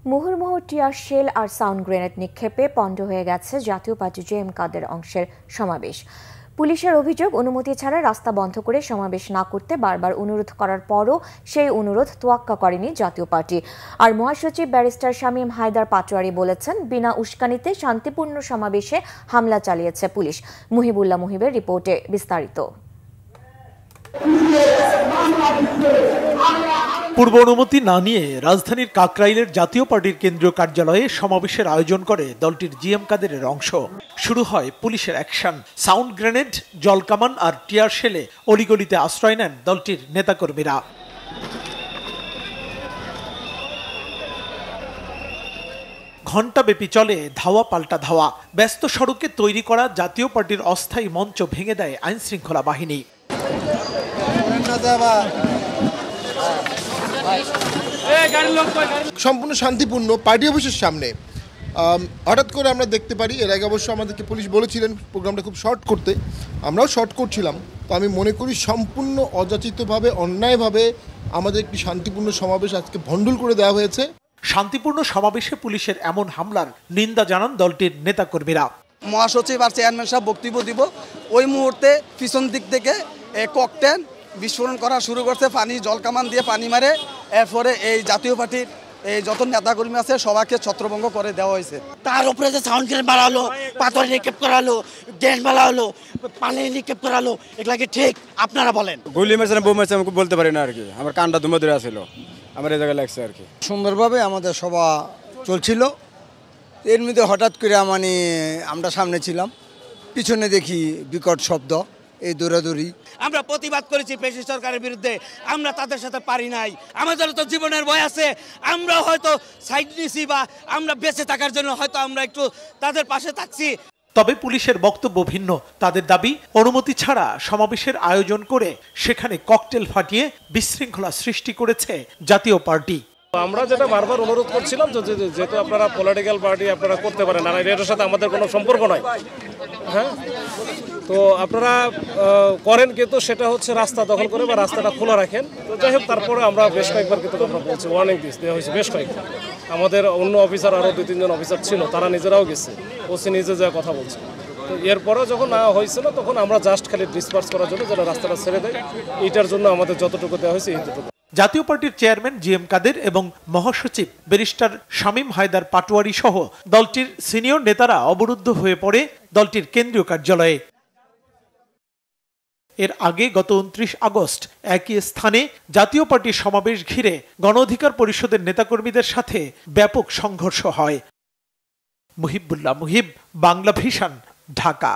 মুহুর্মুহু tear shell আর sound grenade নিক্ষেপে পণ্ড হয়ে গেছে জাতীয় পার্টি জেএম কাদের অংশের সমাবেশ। পুলিশের অভিযোগ, অনুমতি ছাড়া রাস্তা বন্ধ করে সমাবেশ না করতে বারবার অনুরোধ করার পরও সেই অনুরোধ তোয়াক্কা করেনি জাতীয় পার্টি। আর মহাসচিব ব্যারিস্টার শামীম হায়দার পাটোয়ারি বলেছেন, বিনা উস্কানিতে শান্তিপূর্ণ সমাবেশে হামলা চালিয়েছে পুলিশ। মুহিবুল্লাহ মুহিবের রিপোর্টে বিস্তারিত। পূর্ব অনুমতি না নিয়ে রাজধানীর কাকরাইলের জাতীয় পার্টির কেন্দ্রীয় কার্যালয়ে সমাবেশের আয়োজন করে দলটির জিএম কাদেরের অংশ। শুরু হয় পুলিশের অ্যাকশন। সাউন্ড গ্রেনেড, জলকামান আর টিয়ার শেলে অলিগলিতে আশ্রয় নেন দলটির নেতাকর্মীরা। ঘণ্টাব্যাপী চলে ধাওয়া পাল্টা ধাওয়া। ব্যস্ত সড়কে তৈরি করা জাতীয় পার্টির অস্থায়ী মঞ্চ ভেঙে দেয় আইনশৃঙ্খলা বাহিনী। সম্পূর্ণ শান্তিপূর্ণ পার্টি অফিসের সামনে হঠাৎ করে আমরা দেখতে পারি, এর আগে অবশ্য আমাদেরকে পুলিশ বলেছিলেন প্রোগ্রামটা খুব শর্ট করতে, আমরাও শর্ট করছিলাম। তো আমি মনে করি সম্পূর্ণ অযাচিতভাবে, অন্যায়ভাবে আমাদের একটি শান্তিপূর্ণ সমাবেশ আজকে ভণ্ডুল করে দেওয়া হয়েছে। শান্তিপূর্ণ সমাবেশে পুলিশের এমন হামলার নিন্দা জানান দলটির নেতাকর্মীরা। মহাসচিব আর চেয়ারম্যান সাহেব বক্তব্য দিব, ওই মুহূর্তে পিছন দিক থেকে ককটেল বিস্ফোরণ করা শুরু করছে, পানি জলকামান দিয়ে পানি মারে। এরপরে এই জাতীয় পার্টির এই যত নেতাকর্মী আছে সবাইকে ছত্রভঙ্গ করে দেওয়া হয়েছে। তার উপরে যে সাউন্ড গ্রেনেড মারা হলো, পাথর নিক্ষেপ করা হলো, গ্যাস মারা হলো, পানি নিক্ষেপ করা হলো, এগুলা কি ঠিক? আপনারা বলেন। গুলি মেরেছে না বোম মেরেছে আমি বলতে পারি না আর কি, আমার কানটা ধুমে ধরে আসছিল, আমার এই জায়গায় লাগছে আর কি। সুন্দরভাবে আমাদের সভা চলছিল, এর মধ্যে হঠাৎ করে আমরা সামনে ছিলাম, পিছনে দেখি বিকট শব্দ, এই দৌড়াদৌড়ি। আমরা প্রতিবাদ করেছি পেশি সরকারের বিরুদ্ধে, আমরা তাদের সাথে পারি নাই, আমাদের তো জীবনের ভয় আছে, আমরা হয়তো সাইড নিছি বা আমরা বেঁচে থাকার জন্য হয়তো আমরা একটু তাদের পাশে থাকছি। তবে পুলিশের বক্তব্য ভিন্ন। তাদের দাবি, অনুমতি ছাড়া সমাবেশের আয়োজন করে সেখানে ককটেল ফাটিয়ে বিশৃঙ্খলা সৃষ্টি করেছে জাতীয় পার্টি। আমরা যেটা বারবার অনুরোধ করছিলাম যেহেতু আপনারা পলিটিক্যাল পার্টি আপনারা করতে পারেন, আর এটার সাথে আমাদের কোনো সম্পর্ক নাই। হ্যাঁ, তো আপনারা করেন, কিন্তু সেটা হচ্ছে রাস্তা দখল করে বা রাস্তাটা খোলা রাখেন। তো যাই হোক, তারপরে আমরা বেশ কয়েকবার কিন্তু আমরা বলছি, ওয়ার্নিং দেওয়া হয়েছে বেশ কয়েকবার। আমাদের অন্য অফিসার আরও 2-3 অফিসার ছিল, তারা নিজেরাও গেছে, ওসি নিজে যা কথা বলছে। তো এরপরেও যখন না হয়েছিল তখন আমরা জাস্ট খালি ডিসপার্স করার জন্য যেটা রাস্তাটা ছেড়ে দেয়, এইটার জন্য আমাদের যতটুকু দেওয়া হয়েছে এইটুকু। জাতীয় পার্টির চেয়ারম্যান জিএম কাদের এবং মহাসচিব ব্যারিস্টার শামীম হায়দার পাটোয়ারি সহ দলটির সিনিয়র নেতারা অবরুদ্ধ হয়ে পড়ে দলটির কেন্দ্রীয় কার্যালয়ে। এর আগে গত 29 আগস্ট একই স্থানে জাতীয় পার্টির সমাবেশ ঘিরে গণ অধিকার পরিষদের নেতাকর্মীদের সাথে ব্যাপক সংঘর্ষ হয়। মুহিবুল্লাহ মুহিব, বাংলা ভিশন, ঢাকা।